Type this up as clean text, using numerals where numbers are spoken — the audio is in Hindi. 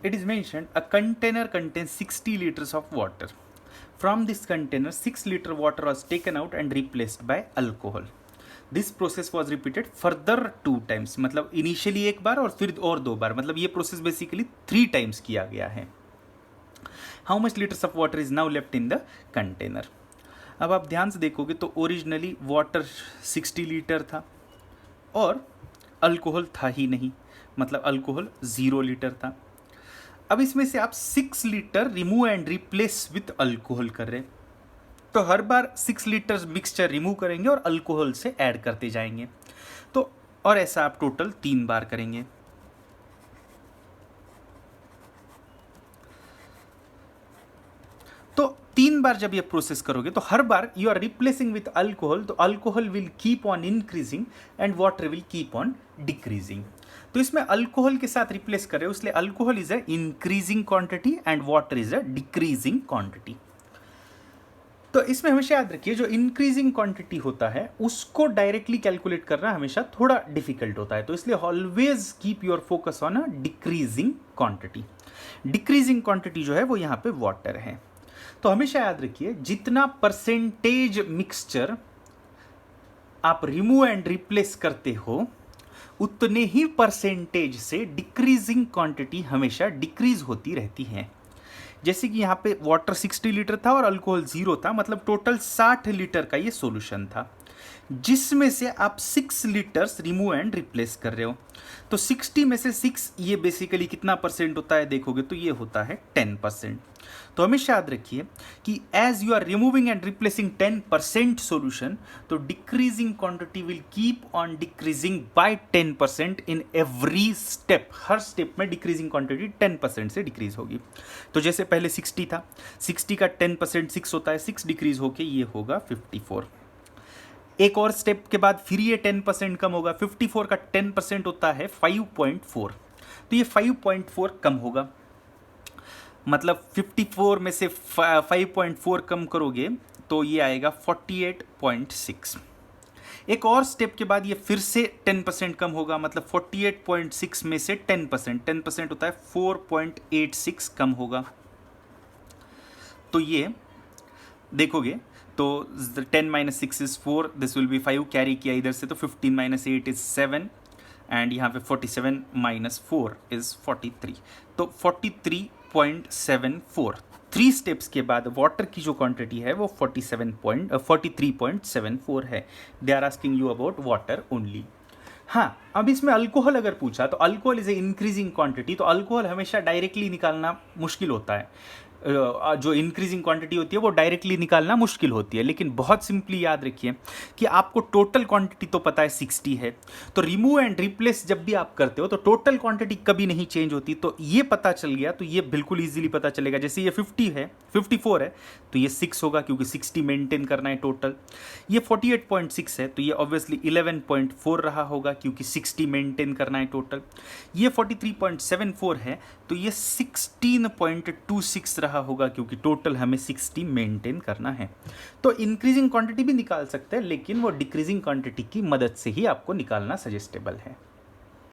it is mentioned a container contains 60 liters of water. From this container 6 liter water was taken out and replaced by alcohol. This process was repeated further 2 times, मतलब इनिशियली एक बार और फिर और 2 बार, मतलब ये प्रोसेस बेसिकली 3 times किया गया है. How much litres of water is now left in the container. अब आप ध्यान से देखोगे तो ओरिजिनली वाटर 60 लीटर था और अल्कोहल था ही नहीं, मतलब अल्कोहल 0 लीटर था. अब इसमें से आप 6 litre remove and replace with alcohol कर रहे हैं, तो हर बार 6 लीटर मिक्सचर रिमूव करेंगे और अल्कोहल से ऐड करते जाएंगे. तो और ऐसा आप टोटल 3 बार करेंगे. तो 3 बार जब ये प्रोसेस करोगे तो हर बार you are replacing with alcohol, तो alcohol will keep on increasing and water will keep on decreasing. तो इसमें अल्कोहल के साथ रिप्लेस कर रहे हो, इसलिए alcohol is a increasing quantity and water is a decreasing quantity. तो इसमें हमेशा याद रखिए जो इंक्रीजिंग क्वांटिटी होता है उसको डायरेक्टली कैलकुलेट करना हमेशा थोड़ा डिफिकल्ट होता है, तो इसलिए always keep your focus on a decreasing quantity. Decreasing quantity जो है वो यहाँ पे वाटर है. तो हमेशा याद रखिए जितना परसेंटेज मिक्सचर आप रिमूव एंड रिप्लेस करते हो उतने ही परसेंटेज से डिक्रीजिंग क्वांटिटी हमेशा डिक्रीज होती रहती है. जैसे कि यहाँ पे वाटर 60 लीटर था और अल्कोहल 0 था, मतलब टोटल 60 लीटर का ये सॉल्यूशन था, जिसमें से आप 6 लीटर्स रिमूव एंड रिप्लेस कर रहे हो. तो 60 में से 6 ये बेसिकली कितना परसेंट होता है देखोगे तो ये होता है 10%. तो हमेशा याद रखिए कि as you are removing and replacing 10% solution, तो decreasing quantity will keep on decreasing by 10% in every step. हर स्टेप में डिक्रीजिंग क्वांटिटी 10% से डिक्रीज होगी. तो जैसे पहले 60 था, 60 का 10% 6 होता है, 6 डिक्रीज होके ये होगा 54. एक और स्टेप के बाद फिर ये 10% कम होगा, 54 का 10% होता है 5.4, तो ये 5.4 कम होगा, मतलब 54 में से 5.4 कम करोगे तो ये आएगा 48.6. एक और स्टेप के बाद ये फिर से 10% कम होगा, मतलब 48.6 में से 10% होता है 4.86 कम होगा. तो ये देखोगे तो 10 minus 6 is 4, this will be 5, carry किया इधर से तो 15 माइनस 8 इज 7, एंड यहाँ पे 47 माइनस 4 इज 43, तो 43.74. 3 स्टेप्स के बाद वाटर की जो क्वांटिटी है वो 43.74 है. They are asking you about water only. हाँ, अब इसमें अल्कोहल अगर पूछा तो alcohol is a increasing quantity, तो अल्कोहल हमेशा डायरेक्टली निकालना मुश्किल होता है. जो इंक्रीजिंग क्वांटिटी होती है वो डायरेक्टली निकालना मुश्किल होती है, लेकिन बहुत सिंपली याद रखिए कि आपको टोटल क्वांटिटी तो पता है 60 है, तो रिमूव एंड रिप्लेस जब भी आप करते हो तो टोटल क्वांटिटी कभी नहीं चेंज होती. तो ये पता चल गया तो ये बिल्कुल इजीली पता चलेगा. जैसे ये 50 है, 54 है, तो ये 6 होगा क्योंकि 60 मेंटेन करना है टोटल. ये 48.6 है तो ये ऑब्वियसली 11.4 रहा होगा क्योंकि 60 मेंटेन करना है टोटल. ये 43.74 है तो ये 16.26 रहा होगा क्योंकि टोटल हमें 60 मेंटेन करना है. तो इंक्रीजिंग क्वांटिटी भी निकाल सकते हैं, लेकिन वो डिक्रीजिंग क्वांटिटी की मदद से ही आपको निकालना सजेस्टेबल है.